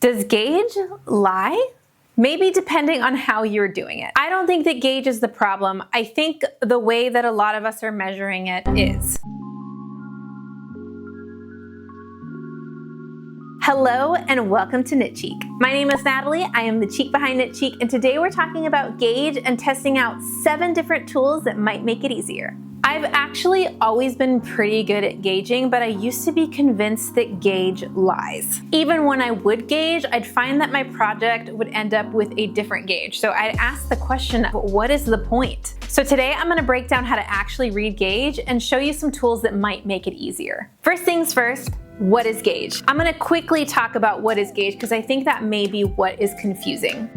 Does gauge lie? Maybe depending on how you're doing it. I don't think that gauge is the problem. I think the way that a lot of us are measuring it is. Hello and welcome to Knit Cheek. My name is Natalie, I am the cheek behind Knit Cheek, and today we're talking about gauge and testing out 7 different tools that might make it easier. I've actually always been pretty good at gauging, but I used to be convinced that gauge lies. Even when I would gauge, I'd find that my project would end up with a different gauge. So I'd ask the question, what is the point? So today I'm gonna break down how to actually read gauge and show you some tools that might make it easier. First things first, what is gauge? I'm gonna quickly talk about what is gauge because I think that may be what is confusing.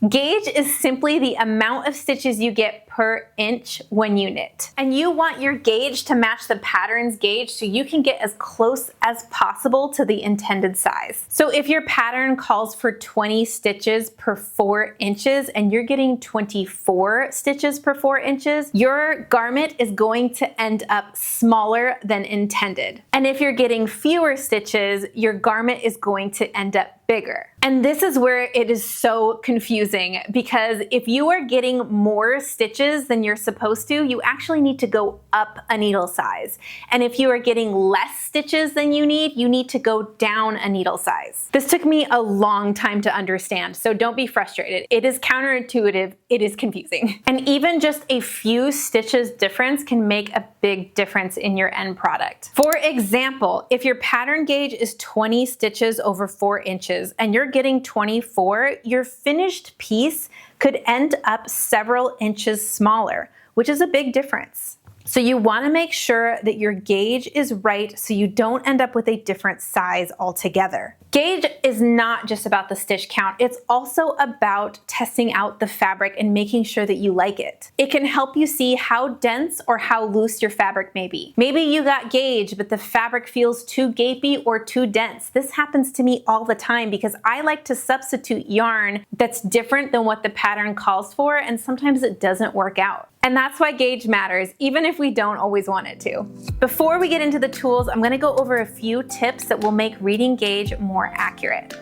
Gauge is simply the amount of stitches you get per inch when you knit. And you want your gauge to match the pattern's gauge so you can get as close as possible to the intended size. So if your pattern calls for 20 stitches per 4 inches and you're getting 24 stitches per 4 inches, your garment is going to end up smaller than intended. And if you're getting fewer stitches, your garment is going to end up bigger. And this is where it is so confusing because if you are getting more stitches than you're supposed to, you actually need to go up a needle size. And if you are getting less stitches than you need to go down a needle size. This took me a long time to understand, so don't be frustrated. It is counterintuitive, it is confusing. And even just a few stitches difference can make a big difference in your end product. For example, if your pattern gauge is 20 stitches over 4 inches and you're getting 24, your finished piece could end up several inches smaller, which is a big difference. So you want to make sure that your gauge is right so you don't end up with a different size altogether. Gauge is not just about the stitch count, it's also about testing out the fabric and making sure that you like it. It can help you see how dense or how loose your fabric may be. Maybe you got gauge, but the fabric feels too gapey or too dense. This happens to me all the time because I like to substitute yarn that's different than what the pattern calls for, and sometimes it doesn't work out. And that's why gauge matters, even if we don't always want it to. Before we get into the tools, I'm gonna go over a few tips that will make reading gauge more accurate.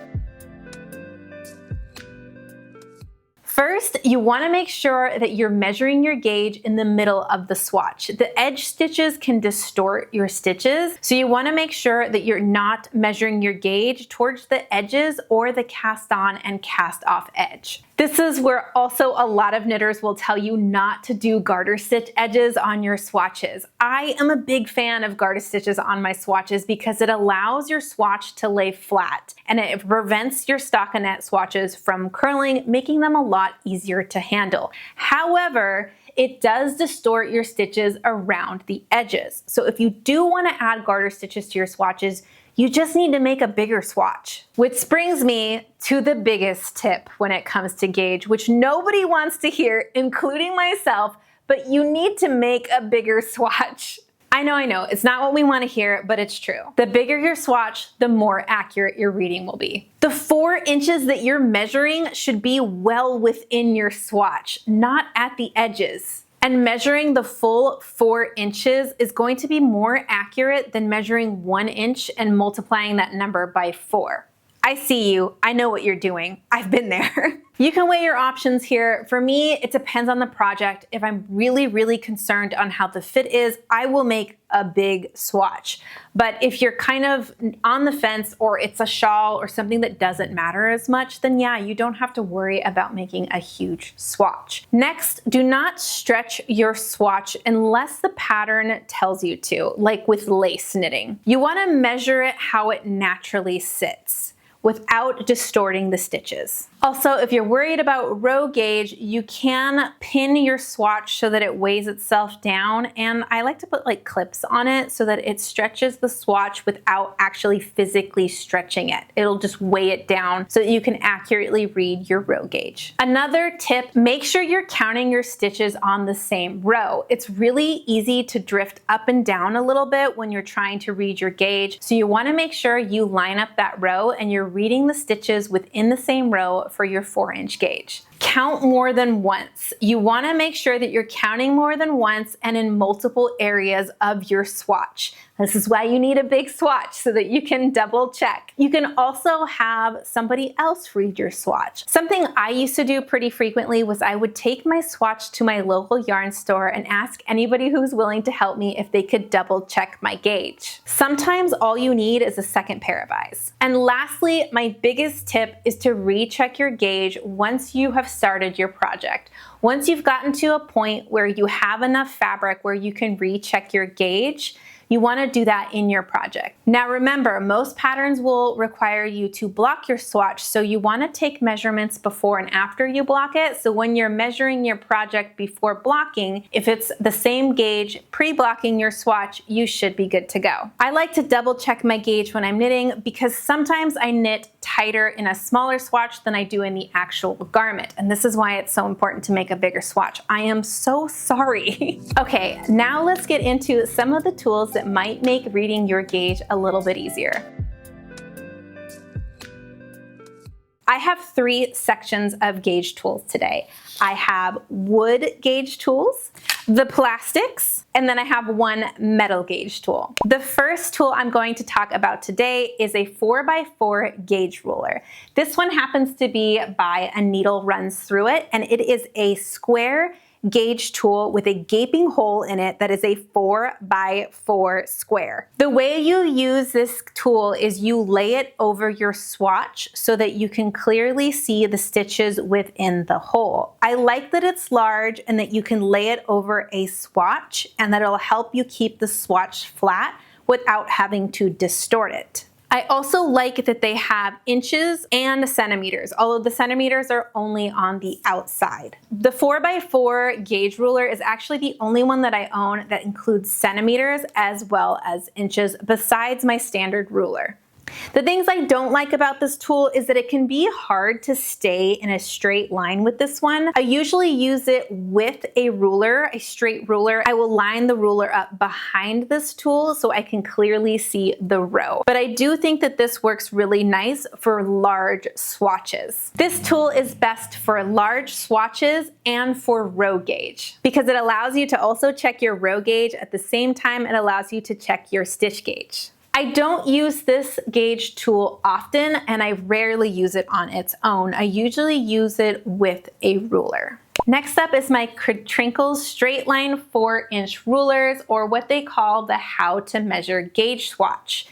First, you want to make sure that you're measuring your gauge in the middle of the swatch. The edge stitches can distort your stitches, so you want to make sure that you're not measuring your gauge towards the edges or the cast on and cast off edge. This is where also a lot of knitters will tell you not to do garter stitch edges on your swatches. I am a big fan of garter stitches on my swatches because it allows your swatch to lay flat and it prevents your stockinette swatches from curling, making them a lot easier to handle. However, it does distort your stitches around the edges. So if you do want to add garter stitches to your swatches, you just need to make a bigger swatch. Which brings me to the biggest tip when it comes to gauge, which nobody wants to hear, including myself, but you need to make a bigger swatch. I know, it's not what we want to hear, but it's true. The bigger your swatch, the more accurate your reading will be. The 4 inches that you're measuring should be well within your swatch, not at the edges. And measuring the full 4 inches is going to be more accurate than measuring 1 inch and multiplying that number by 4. I see you, I know what you're doing. I've been there. You can weigh your options here. For me, it depends on the project. If I'm really concerned on how the fit is, I will make a big swatch. But if you're kind of on the fence or it's a shawl or something that doesn't matter as much, then yeah, you don't have to worry about making a huge swatch. Next, do not stretch your swatch unless the pattern tells you to, like with lace knitting. You want to measure it how it naturally sits, without distorting the stitches. Also, if you're worried about row gauge, you can pin your swatch so that it weighs itself down, and I like to put like clips on it so that it stretches the swatch without actually physically stretching it. It'll just weigh it down so that you can accurately read your row gauge. Another tip, make sure you're counting your stitches on the same row. It's really easy to drift up and down a little bit when you're trying to read your gauge, so you want to make sure you line up that row and you're reading the stitches within the same row for your 4-inch gauge. count more than once. You want to make sure that you're counting more than once and in multiple areas of your swatch. This is why you need a big swatch, so that you can double check. You can also have somebody else read your swatch. Something I used to do pretty frequently was I would take my swatch to my local yarn store and ask anybody who's willing to help me if they could double check my gauge. Sometimes all you need is a second pair of eyes. And lastly, my biggest tip is to recheck your gauge once you have started your project. Once you've gotten to a point where you have enough fabric where you can recheck your gauge, you want to do that in your project. Now remember, most patterns will require you to block your swatch, so you want to take measurements before and after you block it. So when you're measuring your project before blocking, if it's the same gauge pre-blocking your swatch, you should be good to go. I like to double check my gauge when I'm knitting because sometimes I knit tighter in a smaller swatch than I do in the actual garment. And this is why it's so important to make a bigger swatch. I am so sorry. Okay, now let's get into some of the tools that might make reading your gauge a little bit easier. I have 3 sections of gauge tools today. I have wood gauge tools, the plastics, and then I have 1 metal gauge tool. The first tool I'm going to talk about today is a 4x4 gauge ruler. This one happens to be by a needle runs through it, and it is a square gauge tool with a gaping hole in it that is a 4x4 square. The way you use this tool is you lay it over your swatch so that you can clearly see the stitches within the hole. I like that it's large and that you can lay it over a swatch, and that it'll help you keep the swatch flat without having to distort it. I also like that they have inches and centimeters, although the centimeters are only on the outside. The 4x4 gauge ruler is actually the only one that I own that includes centimeters as well as inches, besides my standard ruler. The things I don't like about this tool is that it can be hard to stay in a straight line with this one. I usually use it with a ruler, a straight ruler. I will line the ruler up behind this tool so I can clearly see the row. But I do think that this works really nice for large swatches. This tool is best for large swatches and for row gauge because it allows you to also check your row gauge at the same time it allows you to check your stitch gauge. I don't use this gauge tool often, and I rarely use it on its own. I usually use it with a ruler. Next up is my Katrinkles straight line 4-inch rulers, or what they call the How to Measure Gauge Swatch.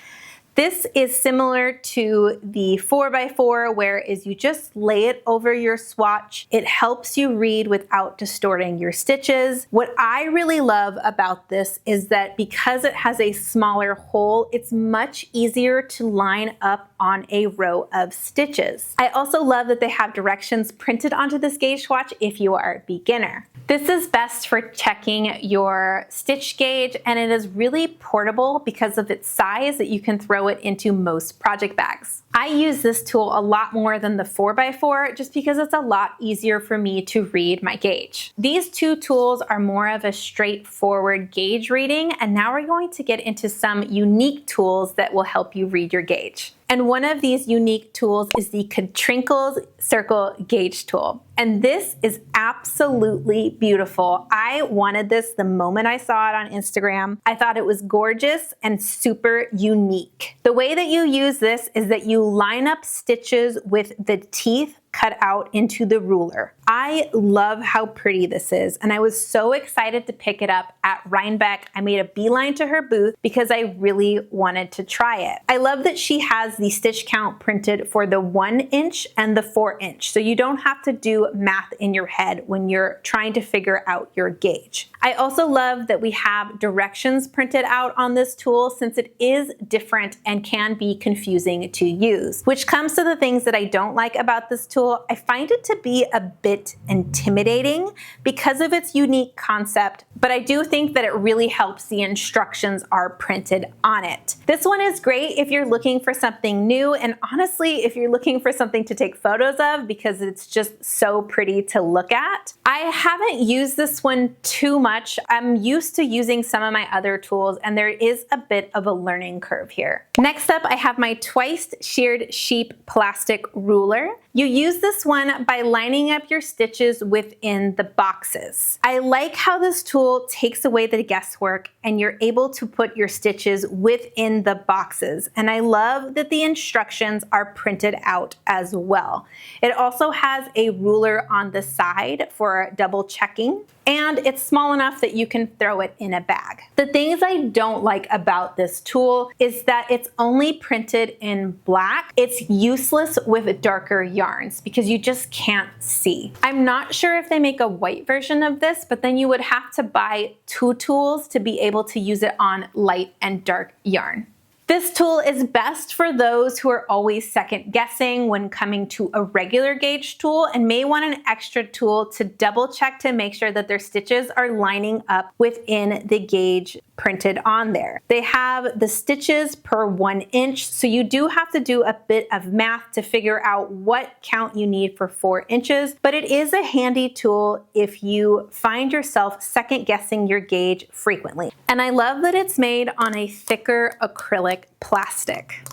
This is similar to the 4x4, whereas you just lay it over your swatch. It helps you read without distorting your stitches. What I really love about this is that because it has a smaller hole, it's much easier to line up on a row of stitches. I also love that they have directions printed onto this gauge swatch if you are a beginner. This is best for checking your stitch gauge, and it is really portable because of its size that you can throw it into most project bags. I use this tool a lot more than the 4x4 just because it's a lot easier for me to read my gauge. These 2 tools are more of a straightforward gauge reading, and now we're going to get into some unique tools that will help you read your gauge. And one of these unique tools is the Katrinkles Circle Gauge Tool. And this is absolutely beautiful. I wanted this the moment I saw it on Instagram. I thought it was gorgeous and super unique. The way that you use this is that you line up stitches with the teeth cut out into the ruler. I love how pretty this is, and I was so excited to pick it up at Rhinebeck. I made a beeline to her booth because I really wanted to try it. I love that she has the stitch count printed for the 1-inch and the 4-inch, so you don't have to do math in your head when you're trying to figure out your gauge. I also love that we have directions printed out on this tool since it is different and can be confusing to use, which comes to the things that I don't like about this tool. I find it to be a bit intimidating because of its unique concept, but I do think that it really helps the instructions are printed on it. This one is great if you're looking for something new, and honestly, if you're looking for something to take photos of because it's just so pretty to look at. I haven't used this one too much. I'm used to using some of my other tools, and there is a bit of a learning curve here. Next up, I have my twice sheared sheep plastic ruler. You use this one by lining up your stitches within the boxes. I like how this tool takes away the guesswork and you're able to put your stitches within the boxes. And I love that the instructions are printed out as well. It also has a ruler on the side for double checking, and it's small enough that you can throw it in a bag. The things I don't like about this tool is that it's only printed in black. It's useless with darker yarns because you just can't see. I'm not sure if they make a white version of this, but then you would have to buy two tools to be able to use it on light and dark yarn. This tool is best for those who are always second guessing when coming to a regular gauge tool and may want an extra tool to double check to make sure that their stitches are lining up within the gauge printed on there. They have the stitches per 1 inch, so you do have to do a bit of math to figure out what count you need for 4 inches, but it is a handy tool if you find yourself second guessing your gauge frequently. And I love that it's made on a thicker acrylic plastic.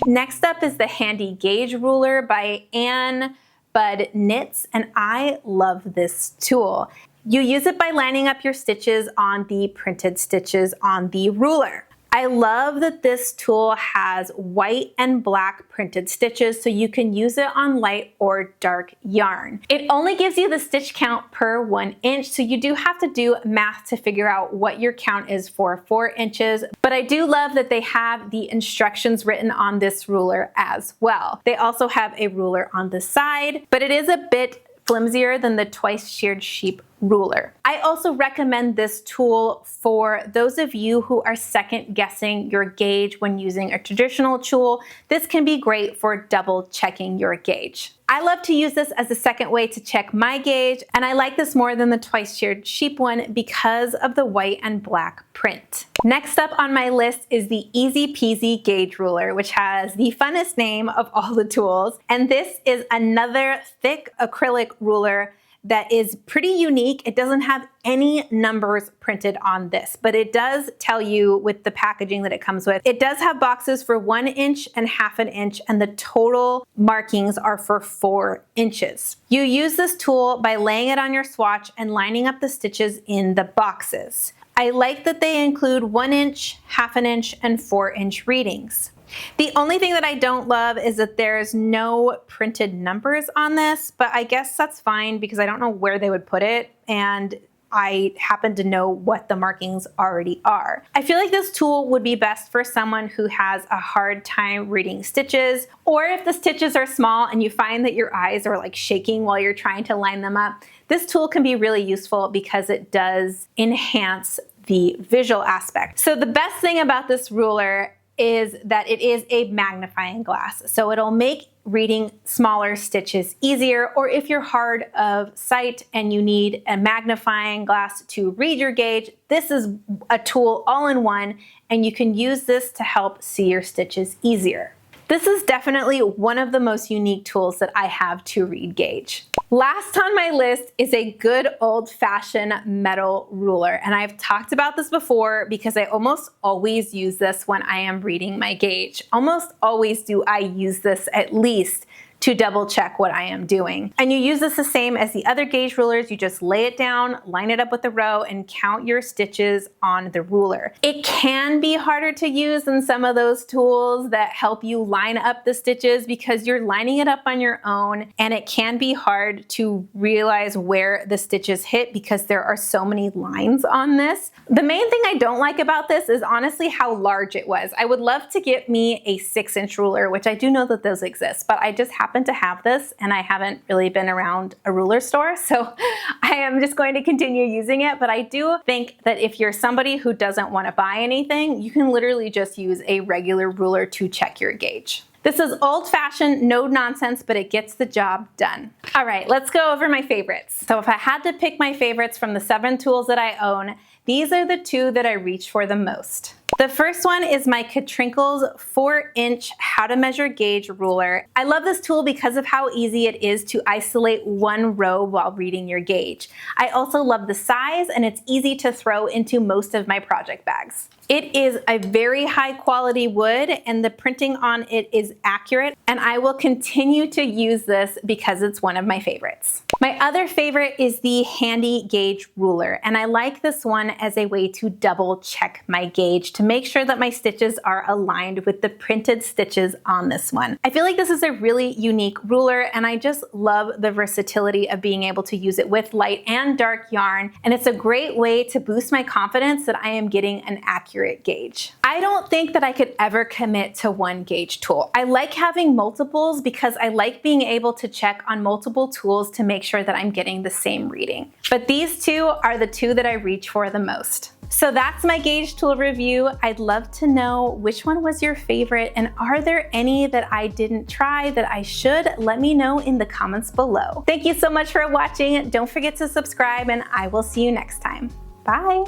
Next up is the Handy Gauge Ruler by Ann Bud Knits, and I love this tool. You use it by lining up your stitches on the printed stitches on the ruler. I love that this tool has white and black printed stitches so you can use it on light or dark yarn. It only gives you the stitch count per 1 inch, so you do have to do math to figure out what your count is for 4 inches, but I do love that they have the instructions written on this ruler as well. They also have a ruler on the side, but it is a bit flimsier than the twice sheared sheep ruler. I also recommend this tool for those of you who are second guessing your gauge when using a traditional tool. This can be great for double checking your gauge. I love to use this as a second way to check my gauge, and I like this more than the twice sheared sheep one because of the white and black print. Next up on my list is the Easy Peasy Gauge Ruler, which has the funnest name of all the tools. And this is another thick acrylic ruler that is pretty unique. It doesn't have any numbers printed on this, but it does tell you with the packaging that it comes with. It does have boxes for 1 inch and 1/2 inch, and the total markings are for 4 inches. You use this tool by laying it on your swatch and lining up the stitches in the boxes. I like that they include 1 inch, 1/2 inch, and 4 inch readings. The only thing that I don't love is that there's no printed numbers on this, but I guess that's fine because I don't know where they would put it, and I happen to know what the markings already are. I feel like this tool would be best for someone who has a hard time reading stitches, or if the stitches are small and you find that your eyes are like shaking while you're trying to line them up. This tool can be really useful because it does enhance the visual aspect. So the best thing about this ruler is that it is a magnifying glass. So it'll make reading smaller stitches easier, or if you're hard of sight and you need a magnifying glass to read your gauge, this is a tool all in one, and you can use this to help see your stitches easier. This is definitely one of the most unique tools that I have to read gauge. Last on my list is a good old-fashioned metal ruler, and I've talked about this before because I almost always use this when I am reading my gauge. Almost always do I use this at least to double check what I am doing. And you use this the same as the other gauge rulers. You just lay it down, line it up with the row, and count your stitches on the ruler. It can be harder to use than some of those tools that help you line up the stitches because you're lining it up on your own, and it can be hard to realize where the stitches hit because there are so many lines on this. The main thing I don't like about this is honestly how large it was. I would love to get me a 6-inch ruler, which I do know that those exist, but I just happen to have this and I haven't really been around a ruler store, so I am just going to continue using it. But I do think that if you're somebody who doesn't want to buy anything, you can literally just use a regular ruler to check your gauge. This is old-fashioned, no nonsense, but it gets the job done. All right, let's go over my favorites. So if I had to pick my favorites from the 7 tools that I own, these are the 2 that I reach for the most. The first one is my Katrinkles 4-inch How to Measure Gauge ruler. I love this tool because of how easy it is to isolate one row while reading your gauge. I also love the size, and it's easy to throw into most of my project bags. It is a very high quality wood, and the printing on it is accurate, and I will continue to use this because it's one of my favorites. My other favorite is the handy gauge ruler, and I like this one as a way to double check my gauge to make sure that my stitches are aligned with the printed stitches on this one. I feel like this is a really unique ruler, and I just love the versatility of being able to use it with light and dark yarn, and it's a great way to boost my confidence that I am getting an accurate gauge. I don't think that I could ever commit to one gauge tool. I like having multiples because I like being able to check on multiple tools to make sure that I'm getting the same reading. But these two are the two that I reach for the most. So that's my gauge tool review. I'd love to know which one was your favorite, and are there any that I didn't try that I should? Let me know in the comments below. Thank you so much for watching. Don't forget to subscribe, and I will see you next time. Bye.